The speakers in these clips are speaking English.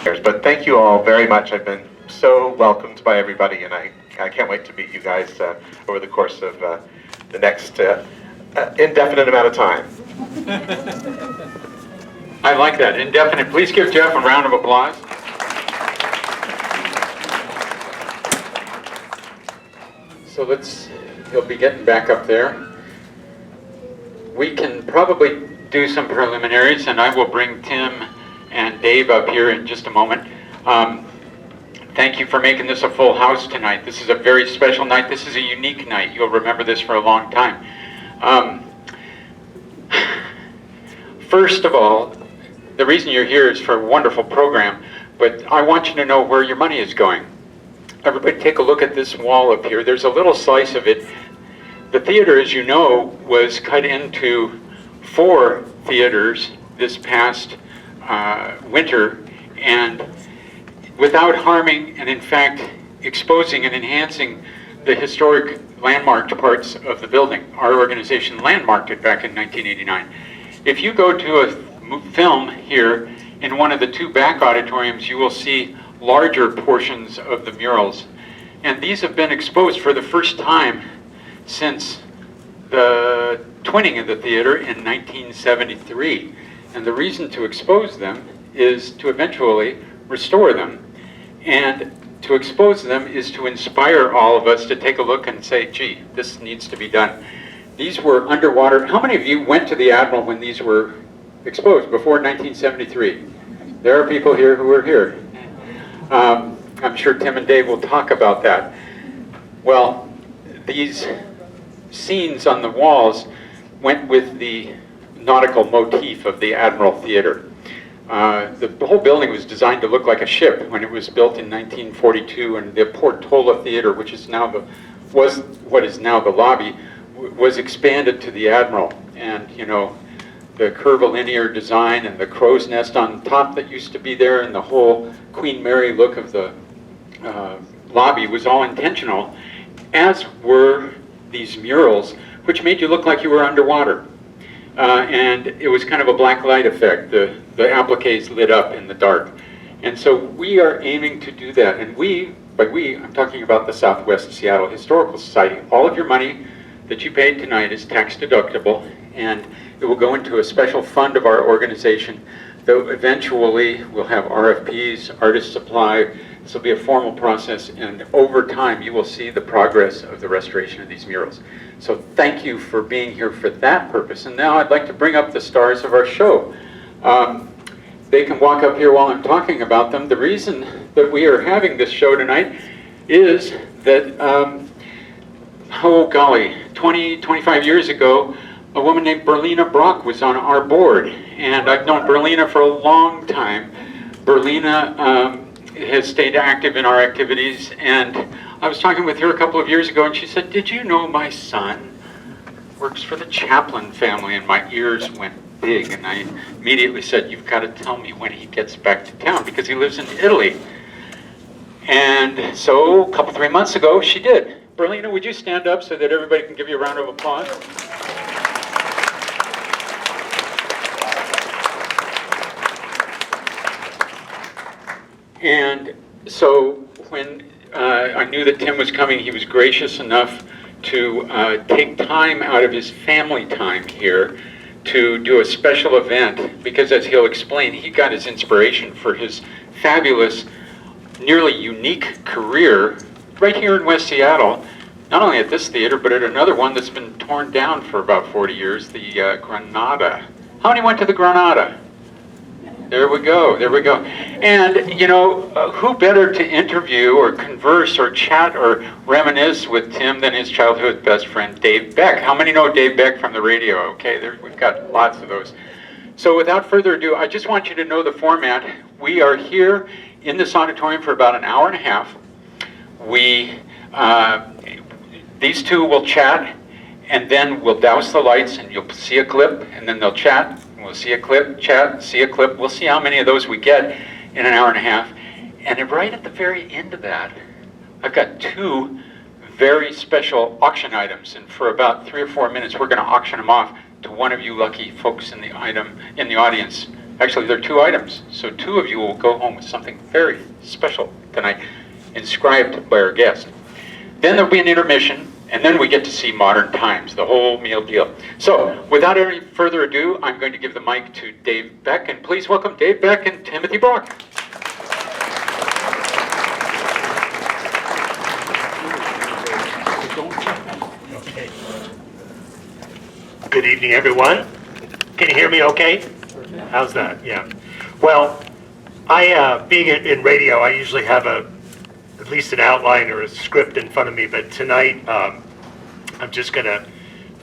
But thank you all very much. I've been so welcomed by everybody, and I can't wait to meet you guys over the course of the next indefinite amount of time. I like that, indefinite. Please give Jeff a round of applause. So he'll be getting back up there. We can probably do some preliminaries, and I will bring Tim and Dave up here in just a moment. Thank you for making this a full house tonight. This is a very special night. This is a unique night. You'll remember this for a long time. First of all, the reason you're here is for a wonderful program, but I want you to know where your money is going. Everybody take a look at this wall up here. There's a little slice of it. The theater, as you know, was cut into 4 theaters this past winter, and without harming and in fact exposing and enhancing the historic landmarked parts of the building. Our organization landmarked it back in 1989. If you go to a film here in one of the 2 back auditoriums, you will see larger portions of the murals. And these have been exposed for the first time since the twinning of the theater in 1973. And the reason to expose them is to eventually restore them. And to expose them is to inspire all of us to take a look and say, gee, this needs to be done. These were underwater. How many of you went to the Admiral when these were exposed before 1973? There are people here who were here. I'm sure Tim and Dave will talk about that. Well, these scenes on the walls went with the nautical motif of the Admiral Theater. The whole building was designed to look like a ship when it was built in 1942, and the Portola Theater, which is now was what is now the lobby, was expanded to the Admiral. And you know, the curvilinear design and the crow's nest on top that used to be there, and the whole Queen Mary look of the lobby was all intentional, as were these murals, which made you look like you were underwater. And it was kind of a black light effect. The appliques lit up in the dark. And so we are aiming to do that. And by we, I'm talking about the Southwest Seattle Historical Society. All of your money that you paid tonight is tax deductible, and it will go into a special fund of our organization, though eventually we'll have RFPs, artist supply. This will be a formal process, and over time you will see the progress of the restoration of these murals. So thank you for being here for that purpose. And now I'd like to bring up the stars of our show. They can walk up here while I'm talking about them. The reason that we are having this show tonight is that, oh golly, 25 years ago, a woman named Berlina Brock was on our board. And I've known Berlina for a long time. Berlina has stayed active in our activities, and I was talking with her a couple of years ago, and she said, did you know my son works for the Chaplin family? And my ears went big, and I immediately said, you've got to tell me when he gets back to town, because he lives in Italy. And so a couple, 3 months ago, she did. Berlina, would you stand up so that everybody can give you a round of applause? And so when I knew that Tim was coming, he was gracious enough to take time out of his family time here to do a special event, because as he'll explain, he got his inspiration for his fabulous, nearly unique career right here in West Seattle, not only at this theater, but at another one that's been torn down for about 40 years, the Granada. How many went to the Granada? There we go, there we go. And, you know, who better to interview or converse or chat or reminisce with Tim than his childhood best friend, Dave Beck. How many know Dave Beck from the radio? Okay, we've got lots of those. So without further ado, I just want you to know the format. We are here in this auditorium for about an hour and a half. These two will chat, and then we'll douse the lights, and you'll see a clip, and then they'll chat. We'll see a clip, chat, see a clip. We'll see how many of those we get in an hour and a half. And right at the very end of that, I've got 2 very special auction items. And for about 3 or 4 minutes, we're going to auction them off to one of you lucky folks in the audience Actually, there are 2 items, so 2 of you will go home with something very special tonight, inscribed by our guest. Then there'll be an intermission, and then we get to see Modern Times, the whole meal deal. So, without any further ado, I'm going to give the mic to Dave Beck, and please welcome Dave Beck and Timothy Brock. Okay. Good evening, everyone. Can you hear me okay? How's that? Yeah. Well, being in radio, I usually have at least an outline or a script in front of me, but tonight I'm just going to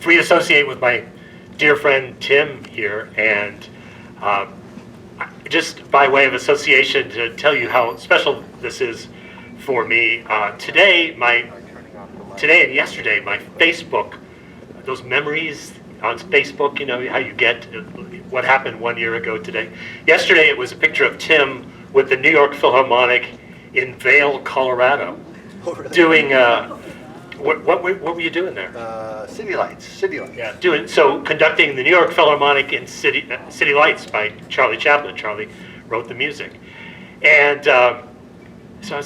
free associate with my dear friend Tim here, and just by way of association to tell you how special this is for me. Today and yesterday, my Facebook, those memories on Facebook, you know, how you get what happened 1 year ago today. Yesterday, it was a picture of Tim with the New York Philharmonic in Vail, Colorado, doing, what were you doing there? City Lights. Yeah, conducting the New York Philharmonic in City Lights by Charlie Chaplin. Charlie wrote the music. And so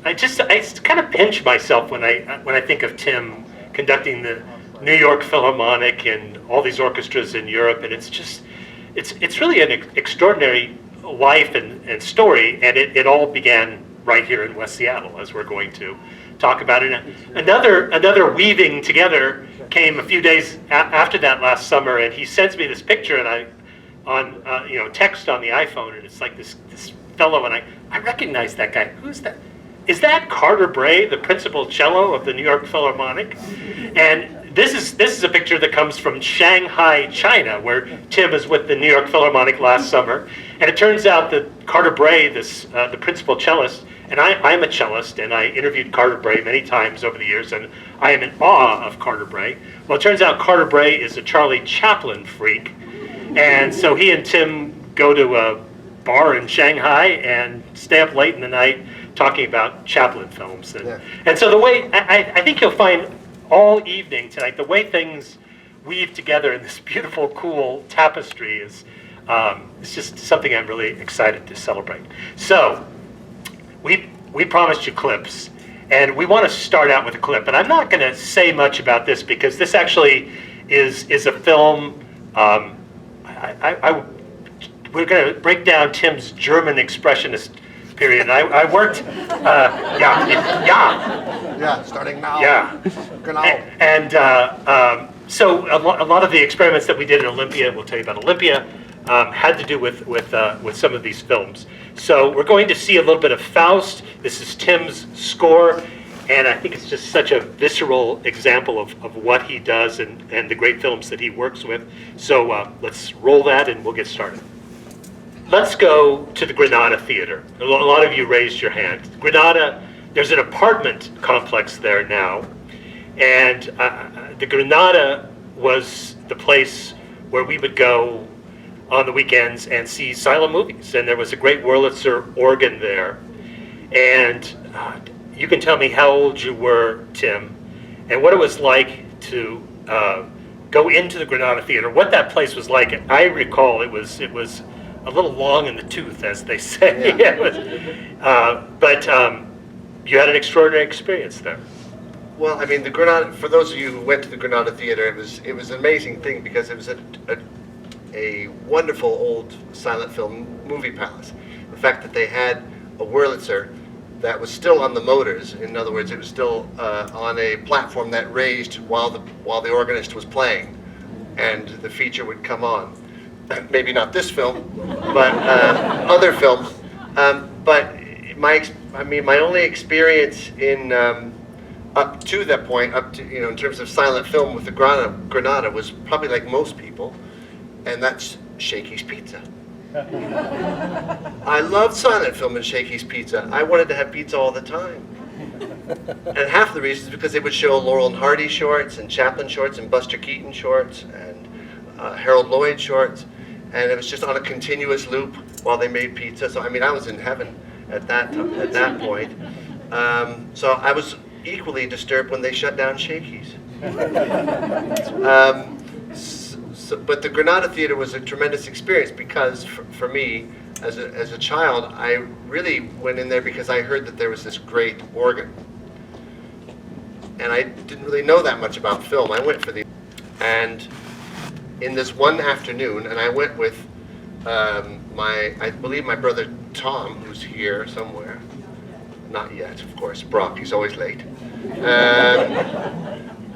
I kind of pinch myself when I think of Tim conducting the New York Philharmonic and all these orchestras in Europe, and it's really an extraordinary life and story, and it all began right here in West Seattle, as we're going to talk about it. Another weaving together came a few days after that last summer, and he sends me this picture, and text on the iPhone, and it's like this fellow, and I recognize that guy. Who's that? Is that Carter Bray, the principal cello of the New York Philharmonic? And this is a picture that comes from Shanghai, China, where Tim is with the New York Philharmonic last summer. And it turns out that Carter Bray, the principal cellist, and I'm a cellist, and I interviewed Carter Bray many times over the years, and I am in awe of Carter Bray. Well, it turns out Carter Bray is a Charlie Chaplin freak, and so he and Tim go to a bar in Shanghai and stay up late in the night talking about Chaplin films. And so the way, I think you'll find all evening tonight, the way things weave together in this beautiful, cool tapestry is it's just something I'm really excited to celebrate. So, we promised you clips, and we want to start out with a clip. And I'm not going to say much about this because this actually is a film. We're going to break down Tim's German expressionist period. And I worked, Yeah, starting now. Yeah. Genau. And so a lot of the experiments that we did in Olympia, we'll tell you about Olympia, had to do with some of these films. So we're going to see a little bit of Faust. This is Tim's score, and I think it's just such a visceral example of what he does and the great films that he works with. So let's roll that and we'll get started. Let's go to the Granada Theater. A lot of you raised your hand. Granada, there's an apartment complex there now, and the Granada was the place where we would go on the weekends and see silent movies, and there was a great Wurlitzer organ there. And you can tell me how old you were, Tim, and what it was like to go into the Granada Theater, what that place was like. I recall it was a little long in the tooth, as they say. Yeah. But you had an extraordinary experience there. Well, I mean, the Granada. For those of you who went to the Granada Theater, it was an amazing thing because it was a wonderful old silent film movie palace. The fact that they had a Wurlitzer that was still on the motors. In other words, it was still on a platform that raised while the organist was playing, and the feature would come on. Maybe not this film, but other films. But my only experience in up to that point, in terms of silent film with the Granada was probably like most people, and that's Shakey's Pizza. I loved silent film and Shakey's Pizza. I wanted to have pizza all the time. And half the reason is because they would show Laurel and Hardy shorts and Chaplin shorts and Buster Keaton shorts and Harold Lloyd shorts. And it was just on a continuous loop while they made pizza. So, I mean, I was in heaven at that point. So I was equally disturbed when they shut down Shakey's. but the Granada Theater was a tremendous experience because for me, as a child, I really went in there because I heard that there was this great organ. And I didn't really know that much about film. I went for the... And in this one afternoon, and I went with I believe my brother Tom, who's here somewhere. Not yet, of course. Brock, he's always late.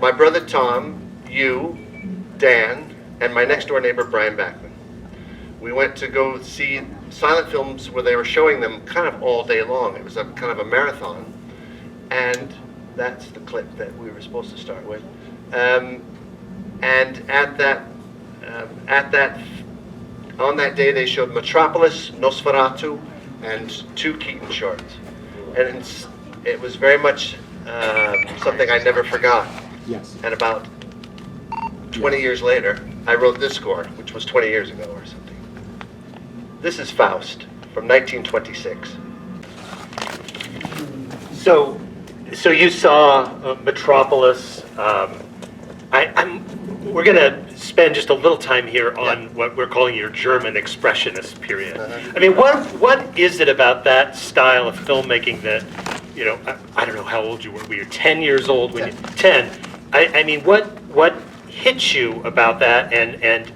My brother Tom, you, Dan, and my next door neighbor Brian Backman. We went to go see silent films where they were showing them kind of all day long. It was a kind of a marathon. And that's the clip that we were supposed to start with. And on that day they showed Metropolis, Nosferatu, and 2 Keaton shorts. And it was very much something I never forgot. Yes. And about 20 years later, I wrote this score, which was 20 years ago or something. This is Faust from 1926. So you saw Metropolis. We're going to spend just a little time here on what we're calling your German expressionist period. I mean, what is it about that style of filmmaking that, you know, I don't know how old you were. We were 10 years old when you 10. I mean, what hits you about that? And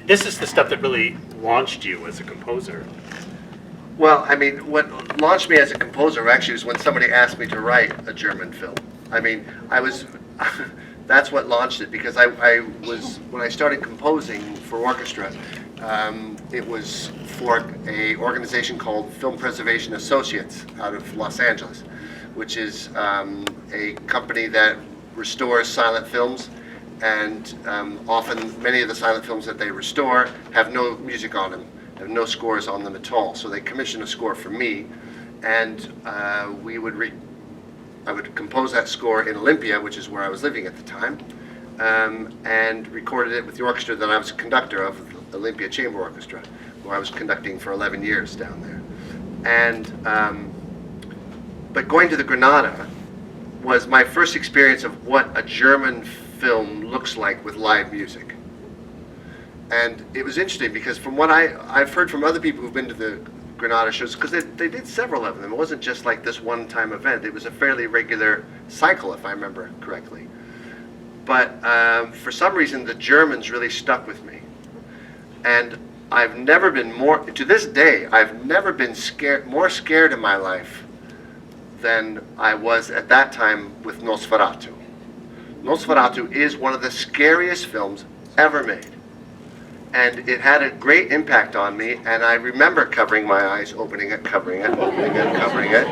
this is the stuff that really launched you as a composer. Well, I mean, what launched me as a composer actually was when somebody asked me to write a German film. I mean, that's what launched it, because when I started composing for orchestra, it was for an organization called Film Preservation Associates out of Los Angeles, which is a company that restores silent films, and often many of the silent films that they restore have no music on them, have no scores on them at all. So they commissioned a score for me, and I would compose that score in Olympia, which is where I was living at the time, and recorded it with the orchestra that I was a conductor of, the Olympia Chamber Orchestra, where I was conducting for 11 years down there. And but going to the Granada was my first experience of what a German film looks like with live music. And it was interesting because from what I've heard from other people who've been to the Granada shows, because they did several of them. It wasn't just like this one-time event. It was a fairly regular cycle, if I remember correctly. But for some reason, the Germans really stuck with me. And I've never been to this day, I've never been more scared in my life than I was at that time with Nosferatu. Nosferatu is one of the scariest films ever made. And it had a great impact on me, and I remember covering my eyes, opening it, covering it, opening it, covering it,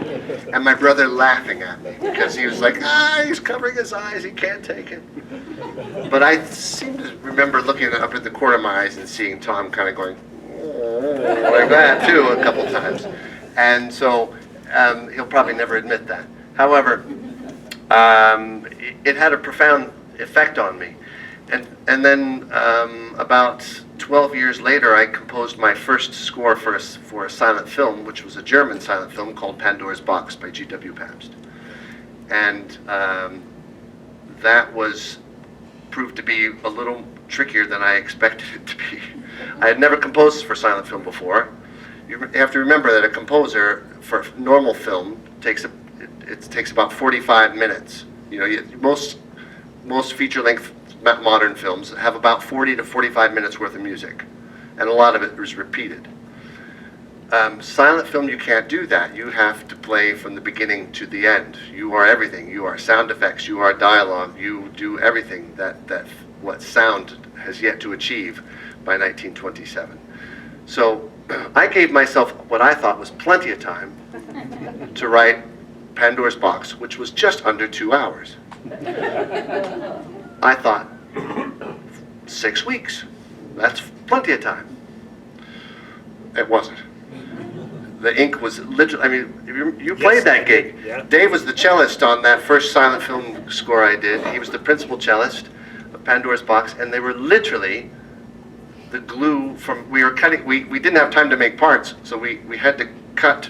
and my brother laughing at me because he was like, he's covering his eyes, he can't take it. But I seem to remember looking up at the corner of my eyes and seeing Tom kind of going, oh, like that too, a couple times. And so he'll probably never admit that. However, it had a profound effect on me. And then about 12 years later, I composed my first score for a silent film, which was a German silent film called Pandora's Box by G.W. Pabst. And that proved to be a little trickier than I expected it to be. I had never composed for silent film before. You have to remember that a composer for normal film takes about 45 minutes. You know, most feature-length modern films have about 40 to 45 minutes worth of music, and a lot of it is repeated. Silent film, you can't do that. You have to play from the beginning to the end. You are everything. You are sound effects. You are dialogue. You do everything that what sound has yet to achieve by 1927. So I gave myself what I thought was plenty of time to write Pandora's Box, which was just under 2 hours. I thought, 6 weeks, that's plenty of time. It wasn't. The ink was literally, I mean, you played that gig. Yeah. Dave was the cellist on that first silent film score I did. He was the principal cellist of Pandora's Box, and they were literally the glue from, we didn't have time to make parts, so we had to cut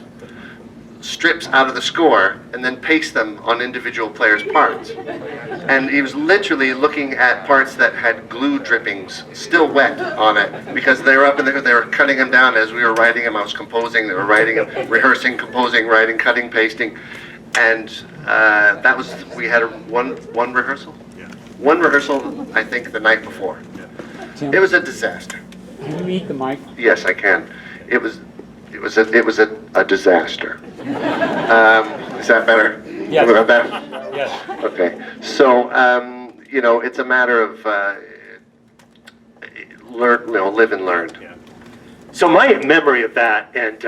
strips out of the score and then paste them on individual players' parts. And he was literally looking at parts that had glue drippings still wet on it because they were up in there, they were cutting them down as we were writing them. I was composing, they were writing them, rehearsing, composing, writing, cutting, pasting. And that was, we had one rehearsal? Yeah. One rehearsal, I think, the night before. Tim, It was a disaster. can you meet the mic? Yes, I can. It was a disaster. Is that better? Yes. About that? Yes. Okay. So, it's a matter of live and learn. Yeah. So my memory of that, and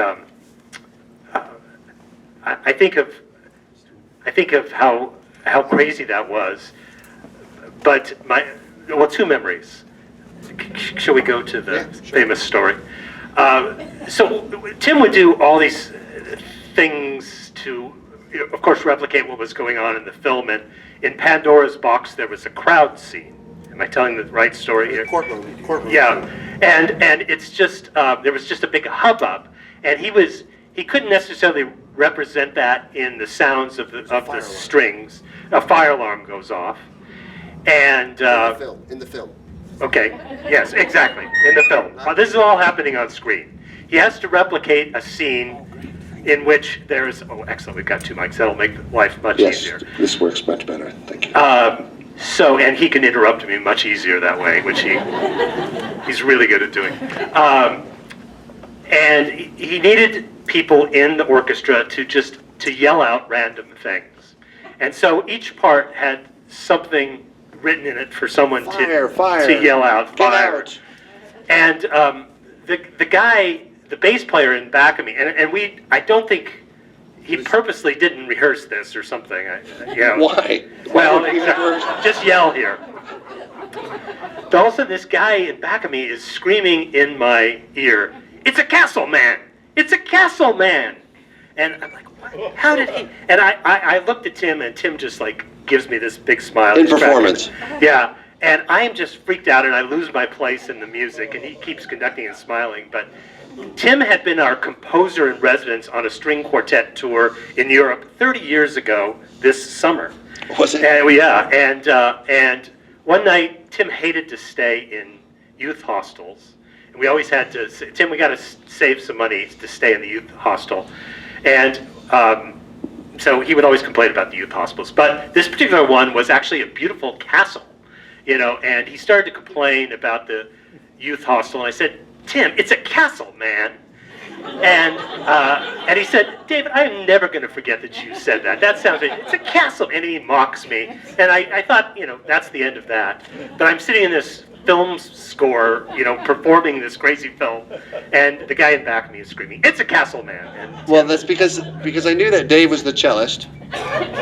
I think of how crazy that was. But two memories. Shall we go to the Yeah, sure. famous story? So Tim would do all these things to, of course, replicate what was going on in the film. And in Pandora's Box, there was a crowd scene. Am I telling the right story here? Courtroom. Yeah, and it's just there was just a big hubbub, and he couldn't necessarily represent that in the sounds of the strings. A fire alarm goes off, and In the film. okay, yes, exactly, in the film. This is all happening on screen. He has to replicate a scene in which there's, oh, excellent, we've got two mics. That'll make life much easier. This works much better. Thank you. And he can interrupt me much easier that way, which he's really good at doing. And he needed people in the orchestra to yell out random things. And so each part had something written in it for someone to yell out, fire. out. And the guy, the bass player in back of me, and I don't think he purposely didn't rehearse this or something. Why? Well, just yell here. But all of a sudden, this guy in back of me is screaming in my ear, "It's a castle man! It's a castle man!" And I'm like, what? How did he? And I looked at Tim, and Tim just like gives me this big smile. In performance. Yeah. And I am just freaked out, and I lose my place in the music, and he keeps conducting and smiling. But Tim had been our composer in residence on a string quartet tour in Europe 30 years ago this summer. Was it? And one night, Tim hated to stay in youth hostels. And we always had to say, Tim, we got to save some money to stay in the youth hostel. And so he would always complain about the youth hostels. But this particular one was actually a beautiful castle, and he started to complain about the youth hostel. And I said, Tim, it's a castle, man. And he said, David, I'm never going to forget that you said that. That sounds like, it's a castle. And he mocks me. And I thought, that's the end of that. But I'm sitting in this film score, performing this crazy film. And the guy in back of me is screaming, it's a castle, man. And Well, that's because I knew that Dave was the cellist.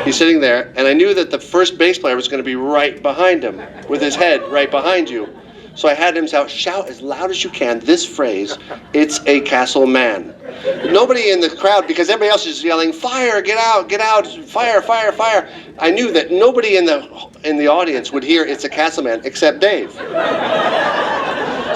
He's sitting there, and I knew that the first bass player was going to be right behind him, with his head right behind you. So I had him shout as loud as you can this phrase, "It's a castle man." Nobody in the crowd, because everybody else is yelling, "Fire! Get out! Fire! Fire! Fire!" I knew that nobody in the audience would hear "It's a castle man" except Dave.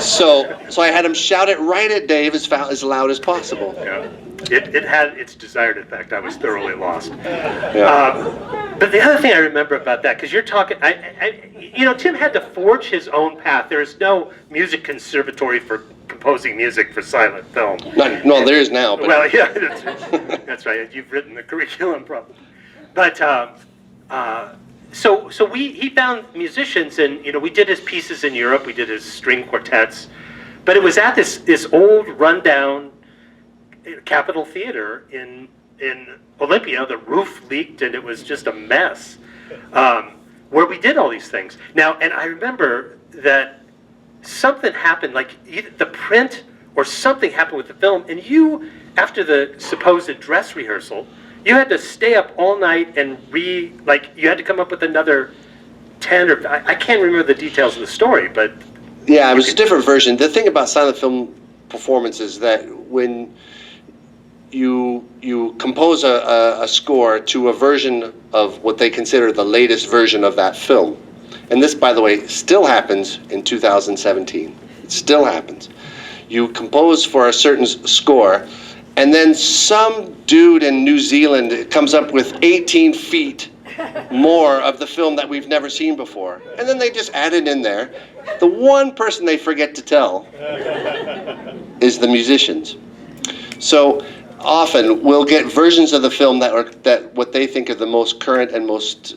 So I had him shout it right at Dave as loud as possible. yeah, it had its desired effect. I was thoroughly lost. Yeah. But the other thing I remember about that, because you're talking, Tim had to forge his own path. There is no music conservatory for composing music for silent film. No, there is now. But Well, yeah, that's right. You've written the curriculum, probably. But so he found musicians, and we did his pieces in Europe. We did his string quartets, but it was at this old rundown Capitol Theater in Olympia. The roof leaked, and it was just a mess. Where we did all these things. Now, and I remember that something happened, like either the print or something happened with the film, and you, after the supposed dress rehearsal, you had to stay up all night and you had to come up with another 10 or, I can't remember the details of the story, but... Yeah, it was a different version. The thing about silent film performance is that when you compose a score to a version of what they consider the latest version of that film. And this, by the way, still happens in 2017. It still happens. You compose for a certain score, And then some dude in New Zealand comes up with 18 feet more of the film that we've never seen before. And then they just add it in there. The one person they forget to tell is the musicians. So often we'll get versions of the film that what they think are the most current and most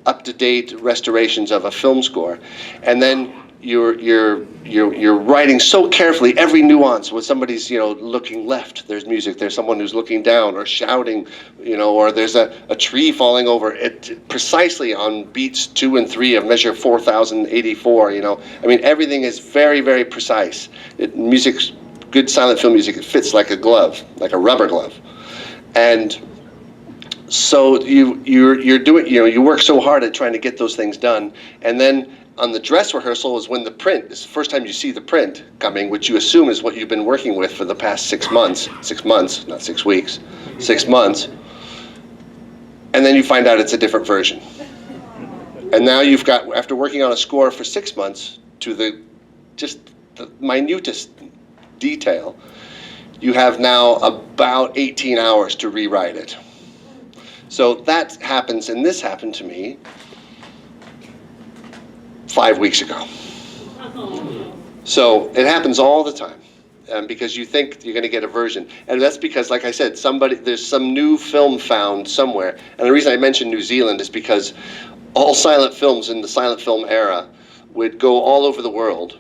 up-to-date restorations of a film score. And then you're writing so carefully every nuance. When somebody's looking left, there's music. There's someone who's looking down or shouting, or there's a tree falling over. It precisely on beats 2 and 3 of measure 4084. I mean, everything is very, very precise. Music's good silent film music. It fits like a glove, like a rubber glove, and so you're doing. You work so hard at trying to get those things done, and then on the dress rehearsal is when the print is the first time you see the print coming, which you assume is what you've been working with for the past 6 months. 6 months, not 6 weeks. 6 months. And then you find out it's a different version. And now you've got, after working on a score for 6 months to the minutest detail, you have now about 18 hours to rewrite it. So that happens, and this happened to me 5 weeks ago. So it happens all the time, because you think you're going to get a version, and that's because, like I said, there's some new film found somewhere. And the reason I mentioned New Zealand is because all silent films in the silent film era would go all over the world,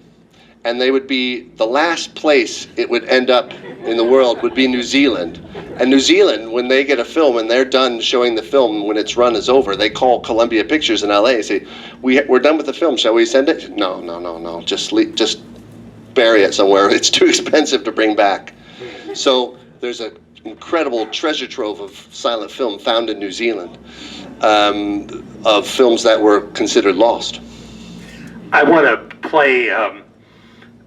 and they would be the last place it would end up in the world would be New Zealand. And New Zealand, when they get a film and they're done showing the film, when its run is over, they call Columbia Pictures in LA and say, we're done with the film, shall we send it? No, just bury it somewhere. It's too expensive to bring back. So there's an incredible treasure trove of silent film found in New Zealand, of films that were considered lost. I want to play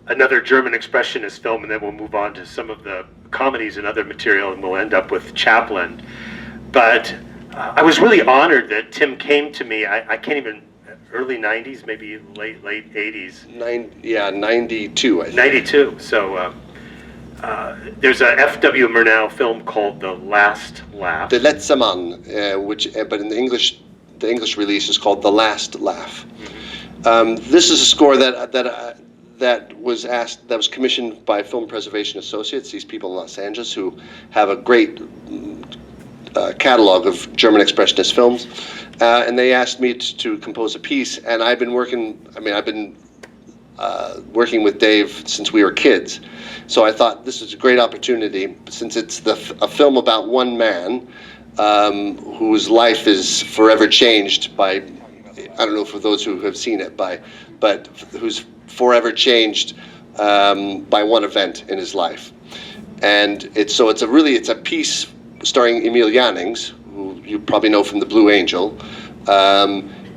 another German expressionist film, and then we'll move on to some of the comedies and other material, and we'll end up with Chaplin. But I was really honored that Tim came to me. I can't even, early 90s, maybe late 80s. 92, I think. 92. So there's a F.W. Murnau film called The Last Laugh. The Letzte Mann, but in the English release is called The Last Laugh. This is a score that was commissioned by Film Preservation Associates, these people in Los Angeles who have a great catalog of German expressionist films, and they asked me to compose a piece. And I've been working with Dave since we were kids, so I thought this is a great opportunity, since it's a film about one man whose life is forever changed by, I don't know for those who have seen it, but who's forever changed by one event in his life. And it's a piece starring Emil Jannings, who you probably know from The Blue Angel,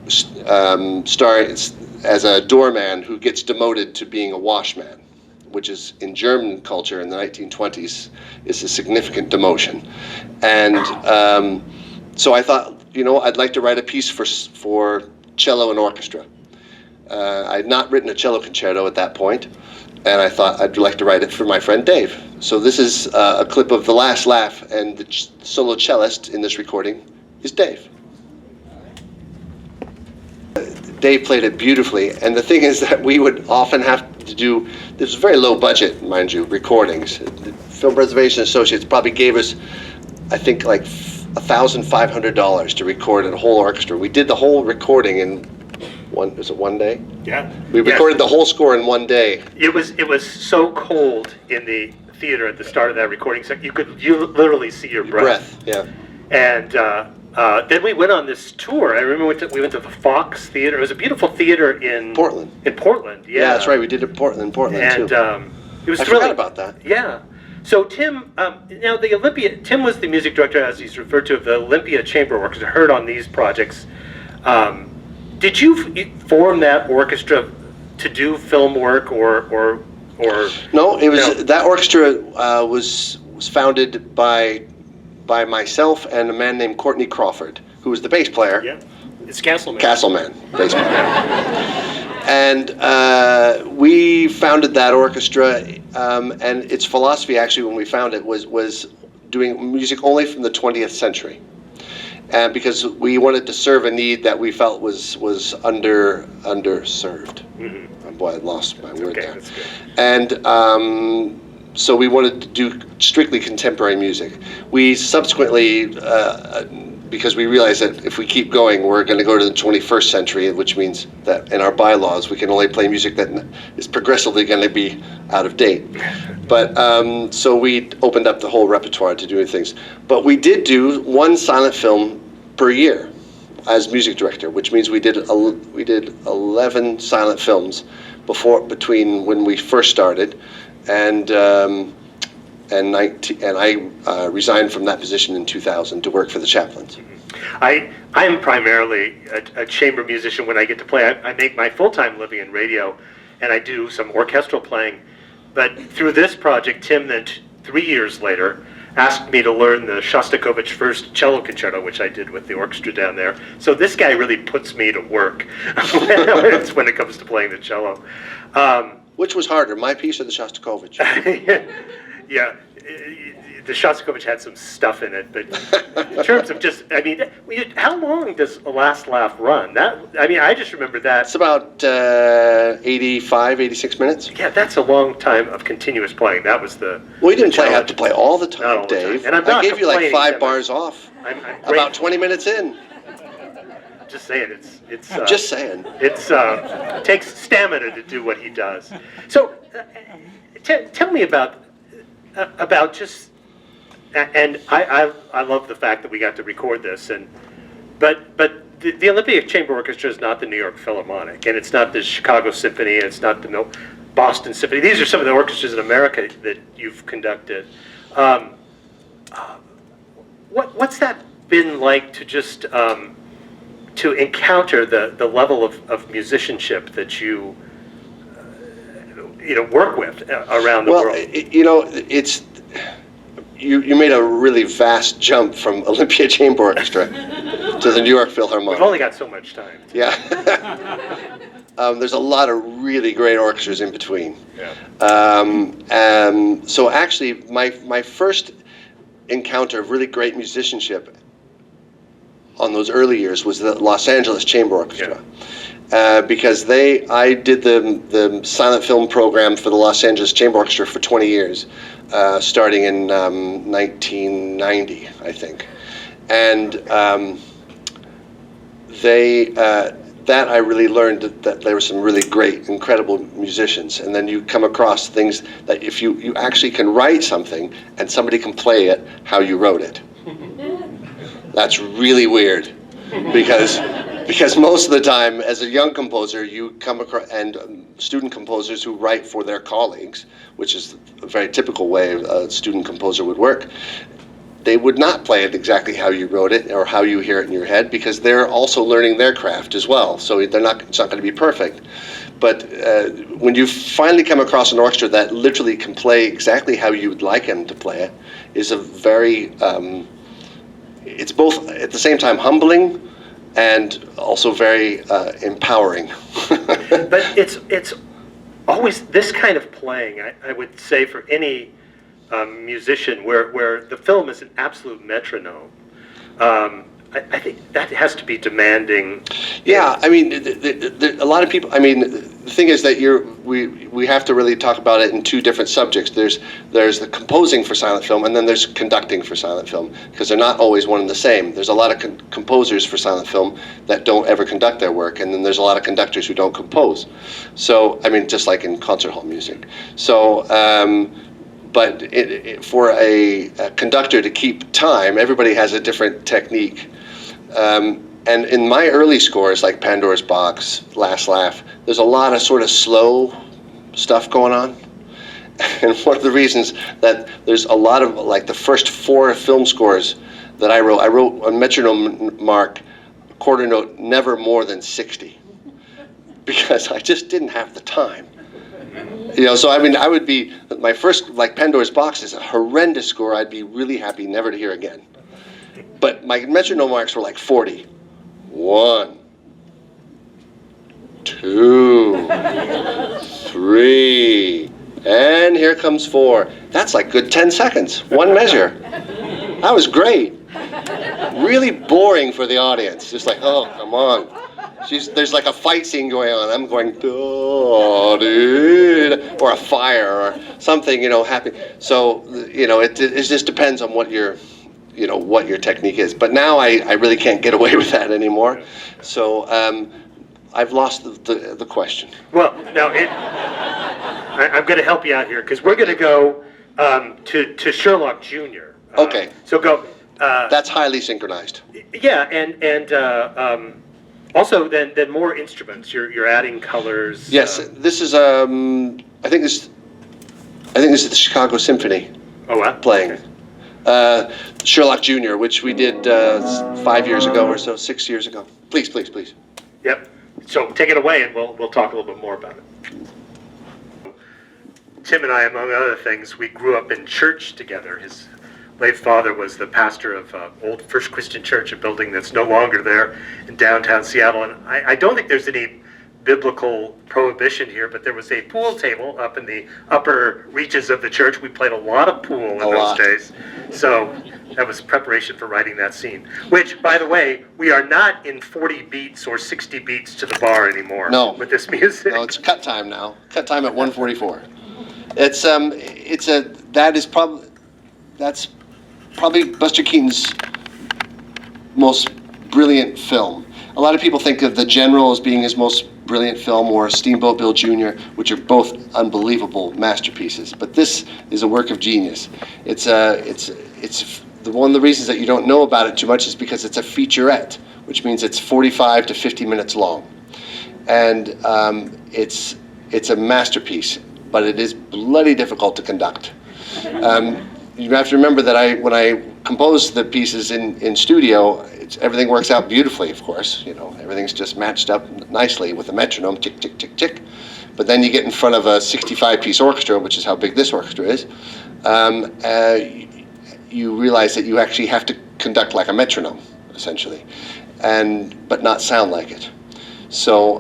starring as a doorman who gets demoted to being a washman, which is in German culture in the 1920s is a significant demotion. And so I thought, I'd like to write a piece for cello and orchestra. I had not written a cello concerto at that point, and I thought I'd like to write it for my friend Dave. So this is a clip of The Last Laugh, and the solo cellist in this recording is Dave. Dave played it beautifully, and the thing is that we would often have to do, this was very low budget, mind you, recordings. The Film Preservation Associates probably gave us, I think, like $1,500 to record a whole orchestra. We did the whole recording in one day? Yeah. We recorded the whole score in one day. It was so cold in the theater at the start of that recording session. You literally see your breath. Yeah. And then we went on this tour. I remember we went to the Fox Theater. It was a beautiful theater in Portland. In Portland, yeah. Yeah, that's right. We did it in Portland and, too. It was I thrilling. forgot about that. Yeah. So Tim, now the Olympia. Tim was the music director, as he's referred to, of the Olympia Chamber Orchestra. Heard on these projects. Did you form that orchestra to do film work, or? No, it was that orchestra was founded by myself and a man named Courtney Crawford, who was the bass player. Yeah, it's Castleman. Castleman, bass player. And we founded that orchestra, and its philosophy, actually, when we found it, was doing music only from the 20th century. And because we wanted to serve a need that we felt was underserved. Oh, boy, I lost my word there. That's good. And so we wanted to do strictly contemporary music. We subsequently, because we realized that if we keep going, we're going to go to the 21st century, which means that in our bylaws, we can only play music that is progressively going to be out of date. But so we opened up the whole repertoire to doing things. But we did do one silent film per year as music director, which means we did 11 silent films between when we first started and I resigned from that position in 2000 to work for the Chaplains. I am primarily a chamber musician when I get to play. I make my full-time living in radio, and I do some orchestral playing. But through this project, Tim then 3 years later asked me to learn the Shostakovich First Cello Concerto, which I did with the orchestra down there. So this guy really puts me to work when it comes to playing the cello. Which was harder, my piece or the Shostakovich? Yeah, the Shostakovich had some stuff in it, but in terms of just, I mean, how long does A Last Laugh run? I just remember that. It's about 85, 86 minutes. Yeah, that's a long time of continuous playing. That was the. Well, you didn't the have to play all the Not time, all the time. Dave. And I'm not I gave you like complaining, 5 yeah, bars off. I'm About 20 minutes in. Just saying, it's. Just saying. It takes stamina to do what he does. So, tell me about just, and I love the fact that we got to record this, but the Olympic Chamber Orchestra is not the New York Philharmonic, and it's not the Chicago Symphony, and it's not the Boston Symphony. These are some of the orchestras in America that you've conducted. What's that been like to just to encounter the level of musicianship that you work with around the world? It's you made a really vast jump from Olympia Chamber Orchestra to the New York Philharmonic. We've only got so much time. Yeah. There's a lot of really great orchestras in between. Yeah. So actually, my first encounter of really great musicianship on those early years was the Los Angeles Chamber Orchestra. Yeah. Because I did the silent film program for the Los Angeles Chamber Orchestra for 20 years, starting in 1990, I think. And that I really learned that there were some really great, incredible musicians. And then you come across things that if you actually can write something and somebody can play it how you wrote it. That's really weird, because most of the time, as a young composer, you come across, and student composers who write for their colleagues, which is a very typical way a student composer would work, they would not play it exactly how you wrote it or how you hear it in your head, because they're also learning their craft as well. So it's not going to be perfect. But when you finally come across an orchestra that literally can play exactly how you would like them to play it, is a very it's both at the same time humbling and also very empowering. But it's always this kind of playing, I would say, for any musician where the film is an absolute metronome. I think that has to be demanding. Yeah, I mean, a lot of people. I mean, the thing is that we have to really talk about it in two different subjects. There's the composing for silent film, and then there's conducting for silent film, because they're not always one and the same. There's a lot of composers for silent film that don't ever conduct their work, and then there's a lot of conductors who don't compose. So, I mean, just like in concert hall music. So. But for a conductor to keep time, everybody has a different technique. And in my early scores, like Pandora's Box, Last Laugh, there's a lot of sort of slow stuff going on. And one of the reasons that there's a lot of, like the first 4 film scores that I wrote a metronome mark, quarter note, never more than 60. Because I just didn't have the time. So I mean, I would be, my first, like Pandora's Box is a horrendous score I'd be really happy never to hear again. But my metronome marks were like 40. 1, 2, 3, and here comes 4. That's like good 10 seconds, one measure. That was great. Really boring for the audience. Just like, oh, come on. There's like a fight scene going on. I'm going, or a fire or something, happy. So, it just depends on what your technique is. But now I really can't get away with that anymore. So I've lost the question. Well, now I'm going to help you out here because we're going to go to Sherlock Jr. Okay. So go. That's highly synchronized. Yeah, and also then more instruments. You're adding colors. Yes, this is I think this is the Chicago Symphony. Oh wow. Playing. Okay. Sherlock Jr., which we did 5 years ago or so, 6 years ago. Please. Yep. So take it away, and we'll talk a little bit more about it. Tim and I, among other things, we grew up in church together. His late father was the pastor of Old First Christian Church, a building that's no longer there in downtown Seattle. And I don't think there's any biblical prohibition here, but there was a pool table up in the upper reaches of the church. We played a lot of pool in those days. So that was preparation for writing that scene. Which, by the way, we are not in 40 beats or 60 beats to the bar anymore. No. With this music. No, it's cut time now. Cut time at 1:44. That's probably Buster Keaton's most brilliant film. A lot of people think of The General as being his most brilliant film, or Steamboat Bill Jr., which are both unbelievable masterpieces. But this is a work of genius. It's one of the reasons that you don't know about it too much is because it's a featurette, which means it's 45 to 50 minutes long, and it's a masterpiece. But it is bloody difficult to conduct. You have to remember that when I compose the pieces in studio, everything works out beautifully, of course. Everything's just matched up nicely with a metronome, tick, tick, tick, tick. But then you get in front of a 65-piece orchestra, which is how big this orchestra is, you realize that you actually have to conduct like a metronome, essentially, but not sound like it. So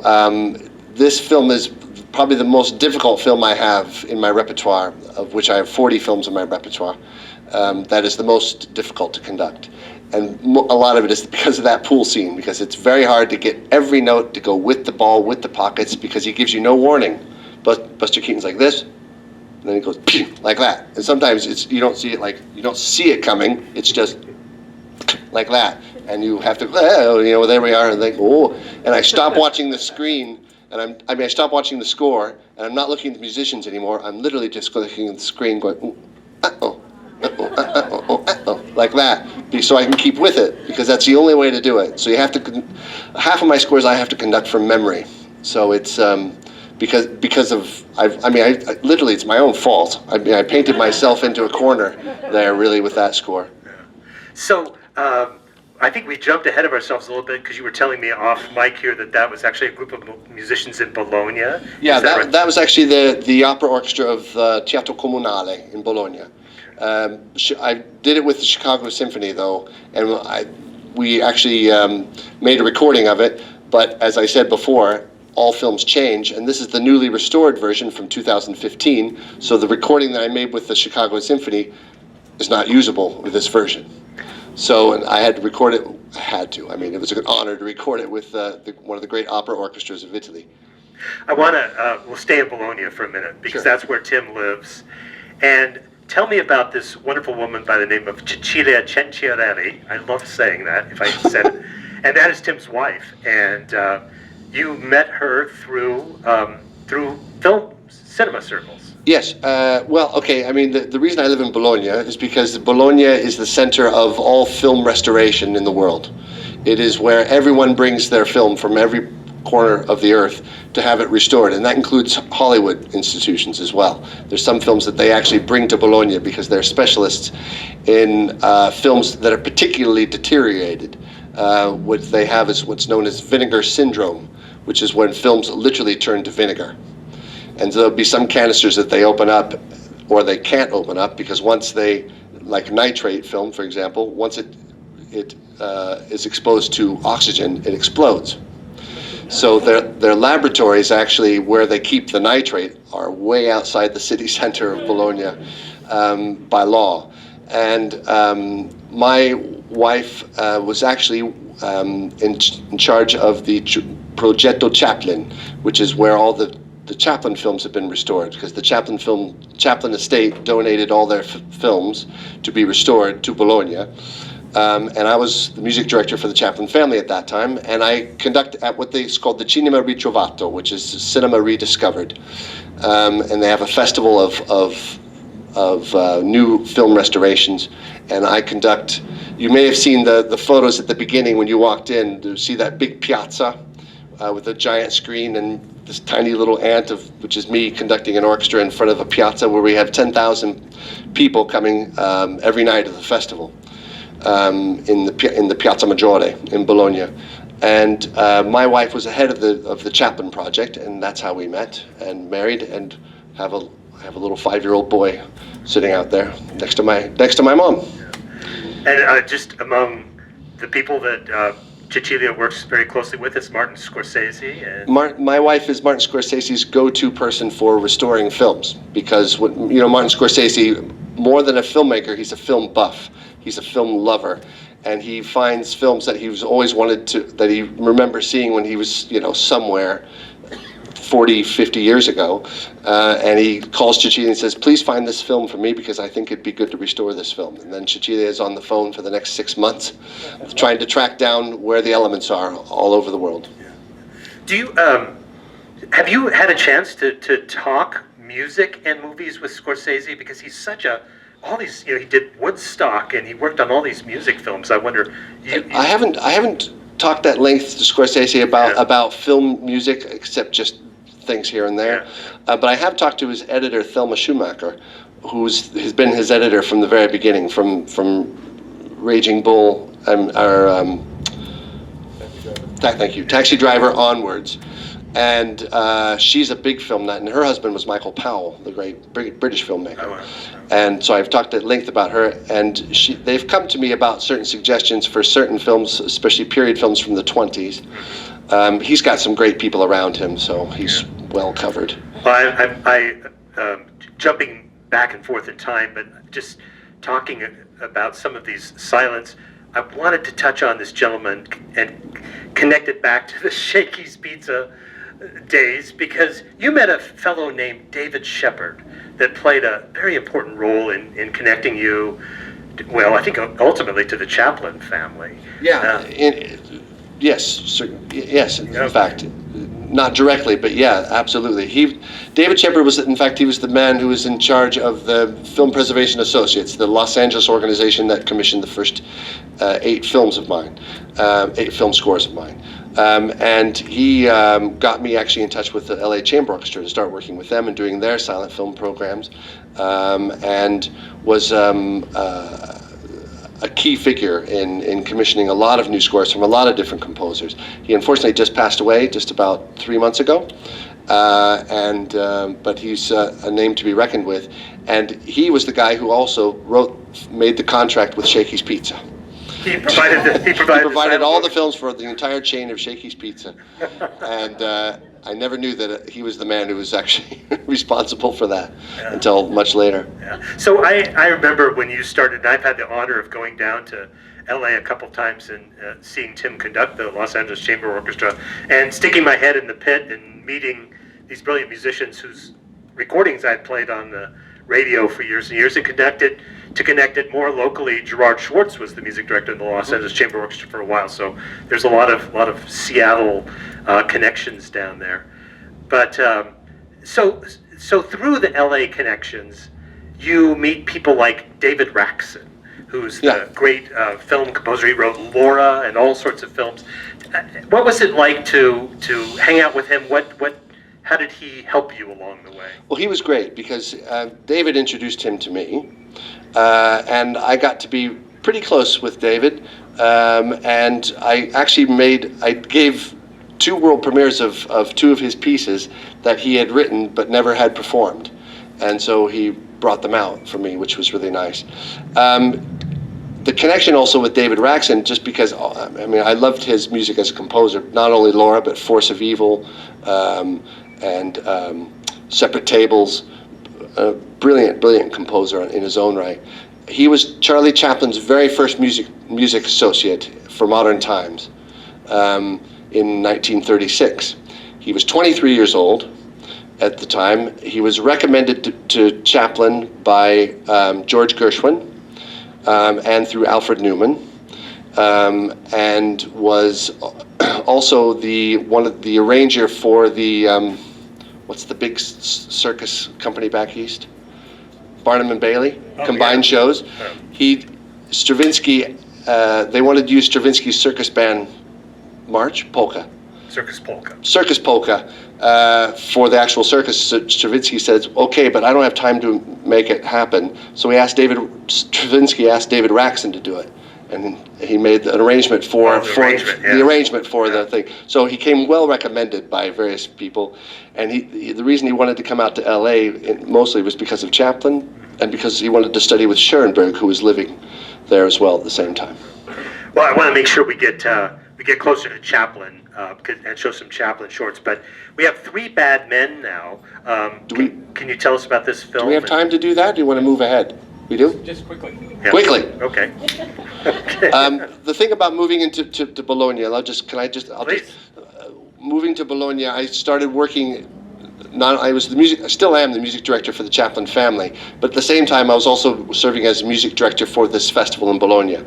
this film is probably the most difficult film I have in my repertoire, of which I have 40 films in my repertoire. That is the most difficult to conduct. And a lot of it is because of that pool scene, because it's very hard to get every note to go with the ball, with the pockets, because he gives you no warning. But Buster Keaton's like this, and then he goes like that. And sometimes you don't see it coming. It's just like that, and you have to there we are, and think and I stop watching the screen. And I stop watching the score, and I'm not looking at the musicians anymore. I'm literally just looking at the screen going, like that, so I can keep with it, because that's the only way to do it. So you have to, half of my scores I have to conduct from memory. So it's because of, literally it's my own fault. I painted myself into a corner there, really, with that score. So, I think we jumped ahead of ourselves a little bit because you were telling me off mic here that was actually a group of musicians in Bologna. Yeah, right? that was actually the opera orchestra of Teatro Comunale in Bologna. I did it with the Chicago Symphony, though, and we actually made a recording of it. But as I said before, all films change, and this is the newly restored version from 2015. So the recording that I made with the Chicago Symphony is not usable with this version. So I had to record it. It was an honor to record it with one of the great opera orchestras of Italy. I want to, we'll stay in Bologna for a minute, because Sure. that's where Tim lives. And tell me about this wonderful woman by the name of Cecilia Cenciarelli. I love saying that, if I said it. And that is Tim's wife. And you met her through film cinema circles. Yes. The reason I live in Bologna is because Bologna is the center of all film restoration in the world. It is where everyone brings their film from every corner of the earth to have it restored, and that includes Hollywood institutions as well. There's some films that they actually bring to Bologna because they're specialists in films that are particularly deteriorated. What they have is what's known as vinegar syndrome, which is when films literally turn to vinegar. And so there'll be some canisters that they open up, or they can't open up, because once like nitrate film, for example, once it is exposed to oxygen, it explodes. So their laboratories, actually where they keep the nitrate, are way outside the city center of Bologna by law. And my wife was actually in charge of the Progetto Chaplin, which is where all the Chaplin films have been restored, because the Chaplin estate donated all their films to be restored to Bologna. And I was the music director for the Chaplin family at that time, and I conduct at what they called the Cinema Ritrovato, which is cinema rediscovered. And they have a festival of new film restorations, and I conduct. You may have seen the photos at the beginning when you walked in. To see that big piazza with a giant screen and this tiny little ant which is me conducting an orchestra in front of a piazza where we have 10,000 people coming every night of the festival in the Piazza Maggiore in Bologna. And my wife was the head of the Chaplin project, and that's how we met and married, and have a little 5-year-old boy sitting out there next to my mom. And just among the people that Cecilia works very closely with is Martin Scorsese. And My wife is Martin Scorsese's go-to person for restoring films, because Martin Scorsese, more than a filmmaker, he's a film buff. He's a film lover, and he finds films that he's always wanted to, that he remembers seeing when he was, somewhere 40, 50 years ago, and he calls Cecilia and says, please find this film for me because I think it'd be good to restore this film. And then Cecilia is on the phone for the next 6 months trying to track down where the elements are all over the world. do you have you had a chance to talk music and movies with Scorsese, because he's such all these, he did Woodstock and he worked on all these music films. I wonder. I haven't talked at length to Scorsese about film music, except just things here and there. But I have talked to his editor, Thelma Schumacher, has been his editor from the very beginning, from Raging Bull thank you, Taxi Driver onwards. And she's a big film nut, and her husband was Michael Powell, the great British filmmaker. Oh, wow. And so I've talked at length about her, and they've come to me about certain suggestions for certain films, especially period films from the 20s. He's got some great people around him, so he's well covered. Well, I'm jumping back and forth in time, but just talking about some of these silents, I wanted to touch on this gentleman and connect it back to the Shakey's Pizza days, because you met a fellow named David Shepard that played a very important role in connecting you, well, I think ultimately to the Chaplin family. Yeah, yes, in fact, not directly, but yeah, absolutely. David Shepard was the man who was in charge of the Film Preservation Associates, the Los Angeles organization that commissioned the first 8 films of mine, 8 film scores of mine. And he got me actually in touch with the LA Chamber Orchestra to start working with them and doing their silent film programs, and was a key figure in commissioning a lot of new scores from a lot of different composers. He unfortunately just passed away just about 3 months ago, but he's a name to be reckoned with. And he was the guy who also made the contract with Shakey's Pizza. He provided all the films for the entire chain of Shakey's Pizza, and I never knew that he was the man who was actually responsible for that until much later. Yeah. So I remember when you started, and I've had the honor of going down to LA a couple times and seeing Tim conduct the Los Angeles Chamber Orchestra, and sticking my head in the pit and meeting these brilliant musicians whose recordings I'd played on the radio for years and years, and to connect it more locally. Gerard Schwartz was the music director of the Los Angeles Chamber Orchestra for a while, so there's a lot of Seattle connections down there. But so through the LA connections, you meet people like David Raksin, who's the great film composer. He wrote Laura and all sorts of films. What was it like to hang out with him? How did he help you along the way? Well, he was great, because David introduced him to me, and I got to be pretty close with David, and I gave 2 world premieres of 2 of his pieces that he had written but never had performed, and so he brought them out for me, which was really nice. the connection also with David Raxon, just because, I mean, I loved his music as a composer, not only Laura, but Force of Evil, and Separate Tables, brilliant composer in his own right. He was Charlie Chaplin's very first music associate for Modern Times in 1936. He was 23 years old at the time. He was recommended to Chaplin by George Gershwin and through Alfred Newman, and was also one of the arranger for the what's the big circus company back east? Barnum and Bailey, combined shows. Stravinsky, they wanted to use Stravinsky's circus band march, polka. Circus polka. Circus polka for the actual circus. So Stravinsky says, okay, but I don't have time to make it happen. So Stravinsky asked David Raxon to do it. And he made an arrangement for the arrangement for the thing. So he came well recommended by various people, and the reason he wanted to come out to L.A. mostly was because of Chaplin, and because he wanted to study with Schoenberg, who was living there as well at the same time. Well, I want to make sure we get closer to Chaplin and show some Chaplin shorts. But we have Three Bad Men now. Can you tell us about this film? Do we have time to do that? Do you want to move ahead? We do? Just quickly. Yeah. Quickly. Okay. The thing about moving into Bologna, Please. Moving to Bologna, I started working. I still am the music director for the Chaplin family, but at the same time I was also serving as music director for this festival in Bologna.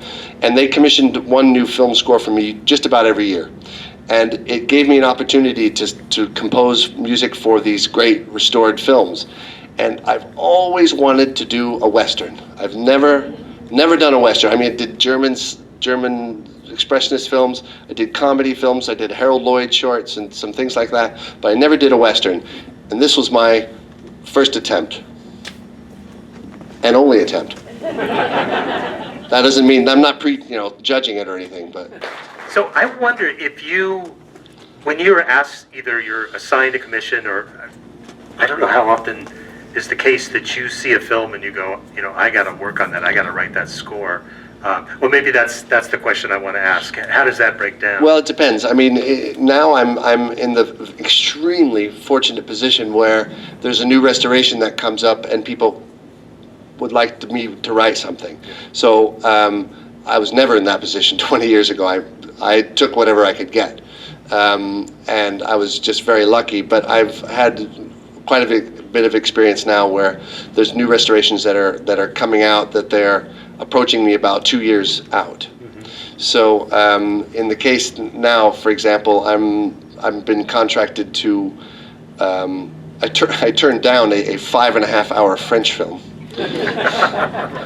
And they commissioned one new film score for me just about every year. And it gave me an opportunity to compose music for these great restored films. And I've always wanted to do a Western. I've never done a Western. I mean, I did German expressionist films, I did comedy films, I did Harold Lloyd shorts and some things like that, but I never did a Western. And this was my first attempt. And only attempt. That doesn't mean, I'm not judging it or anything, but. So I wonder if when you were asked, either you're assigned a commission, or I don't know how often is the case that you see a film and you go, I got to work on that, I got to write that score. Well, maybe that's the question I want to ask. How does that break down? Well, it depends. I mean, now I'm in the extremely fortunate position where there's a new restoration that comes up and people would like me to write something. So I was never in that position 20 years ago. I took whatever I could get, and I was just very lucky. But I've had quite a bit of experience now where there's new restorations that are coming out that they're approaching me about 2 years out. Mm-hmm. So in the case now, for example, I've been contracted to. I turned down a 5.5-hour French film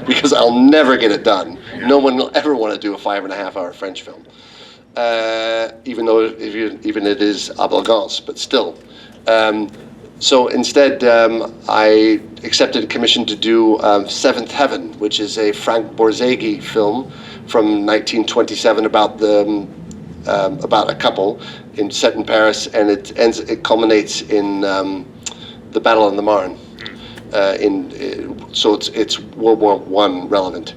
because I'll never get it done. No one will ever want to do a 5.5-hour French film, even though even it is obligance, but still. So instead, I accepted a commission to do Seventh Heaven, which is a Frank Borzaghi film from 1927 about a couple set in Paris, and it culminates in the Battle on the Marne. So it's World War I relevant,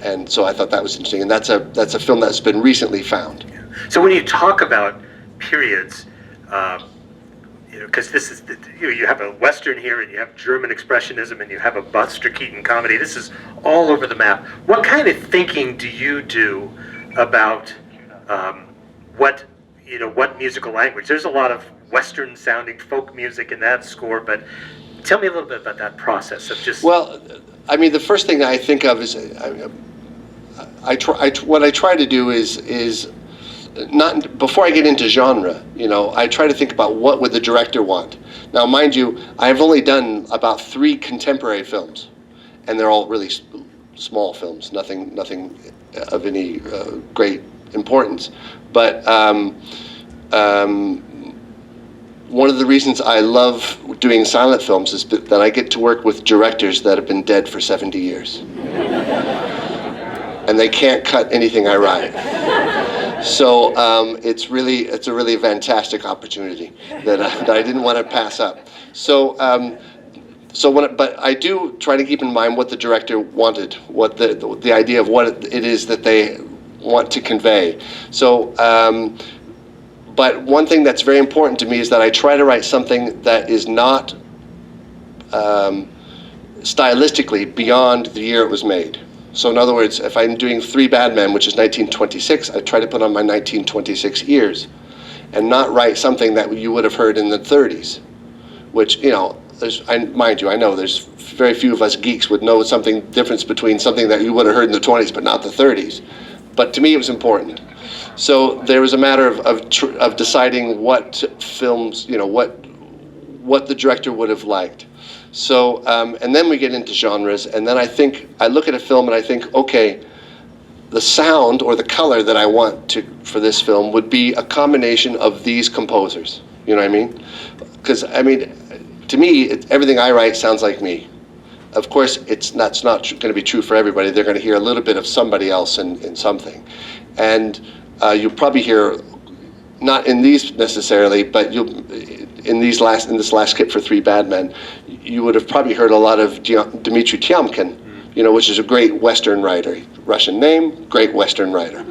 and so I thought that was interesting. And that's a film that's been recently found. So when you talk about periods. Because this is, you have a Western here, and you have German Expressionism, and you have a Buster Keaton comedy. This is all over the map. What kind of thinking do you do about what musical language? There's a lot of Western-sounding folk music in that score, but tell me a little bit about that process of just. Well, I mean, the first thing that I think of is what I try to do is. Not before I get into genre, I try to think about what would the director want. Now, mind you, I've only done about 3 contemporary films, and they're all really small films, nothing of any great importance. But one of the reasons I love doing silent films is that I get to work with directors that have been dead for 70 years, and they can't cut anything I write. So it's a really fantastic opportunity that I didn't want to pass up. So but I do try to keep in mind what the director wanted, what the idea of what it is that they want to convey. So, but one thing that's very important to me is that I try to write something that is not stylistically beyond the year it was made. So in other words, if I'm doing Three Bad Men, which is 1926, I try to put on my 1926 ears and not write something that you would have heard in the 30s, which, you know, mind you, I know there's very few of us geeks would know something difference between something that you would have heard in the 20s but not the 30s. But to me, it was important. So there was a matter of deciding what films, you know, what the director would have liked. So, and then we get into genres, and then I look at a film and I think, okay, the sound or the color that I want for this film would be a combination of these composers. You know what I mean? Because, I mean, to me, everything I write sounds like me. Of course, that's not going to be true for everybody. They're going to hear a little bit of somebody else in something. And you'll probably hear, not in these necessarily, but in this last skit for Three Bad Men, you would have probably heard a lot of Dmitri Tiomkin, you know, which is a great Western writer. Russian name, great Western writer.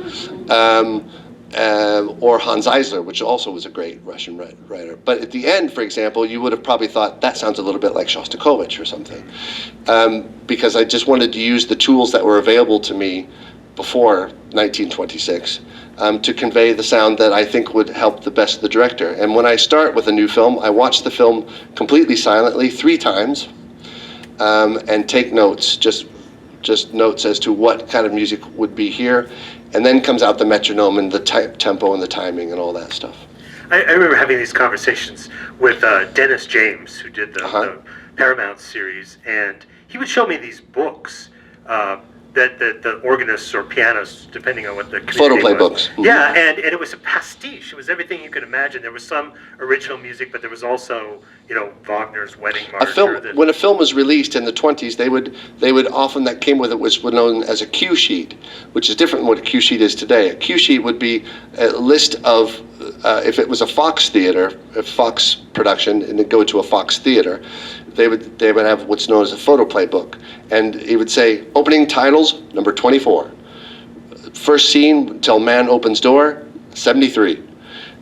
Or Hans Eisler, which also was a great Russian writer. But at the end, for example, you would have probably thought, that sounds a little bit like Shostakovich or something. Because I just wanted to use the tools that were available to me before 1926 to convey the sound that I think would help the best of the director. And when I start with a new film, I watch the film completely silently 3 times and take notes, just notes as to what kind of music would be here. And then comes out the metronome and the tempo and the timing and all that stuff. I remember having these conversations with Dennis James, who did the Paramount series, and he would show me these books that the organists or pianists, depending on what the community Photoplay was. books. Yeah, and it was a pastiche. It was everything you could imagine. There was some original music, but there was also, you know, Wagner's Wedding March. When a film was released in the 20s, they would often, that came with it was known as a cue sheet, which is different than what a cue sheet is today. A cue sheet would be a list of, if it was a Fox theater, a Fox production, and it'd go to a Fox theater, they would have what's known as a photoplay book. And it would say, opening titles, number 24. First scene until man opens door, 73.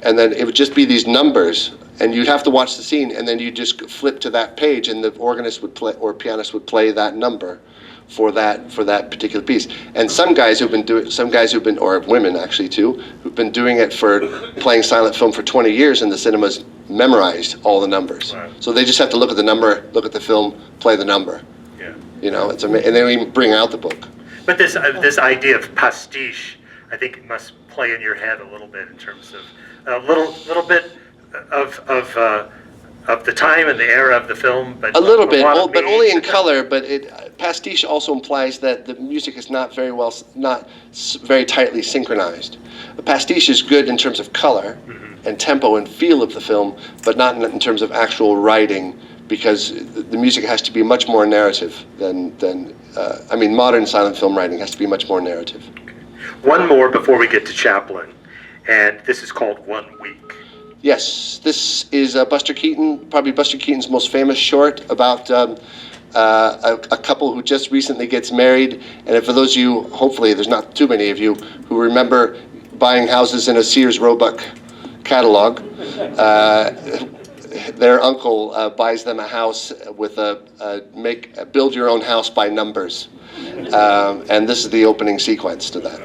And then it would just be these numbers, and you'd have to watch the scene, and then you just flip to that page, and the organist would play, or pianist would play that number for that particular piece. And some guys who've been, or women actually too, who've been doing it for playing silent film for 20 years in the cinemas, memorized all the numbers. Wow. So they just have to look at the number, look at the film, play the number. Yeah. You know, and they don't even bring out the book. But this idea of pastiche, I think it must play in your head a little bit in terms of a little bit of the time and the era of the film, but A little bit, but only in meaning. color. But pastiche also implies that the music is not very tightly synchronized. A pastiche is good in terms of color and tempo and feel of the film, but not in terms of actual writing, because the music has to be much more narrative than modern silent film writing has to be much more narrative. One more before we get to Chaplin, and this is called 1 Week. Yes, this is Buster Keaton, probably Buster Keaton's most famous short about a couple who just recently gets married. And for those of you, hopefully there's not too many of you, who remember buying houses in a Sears Roebuck catalog, their uncle buys them a house with build your own house by numbers. And this is the opening sequence to that.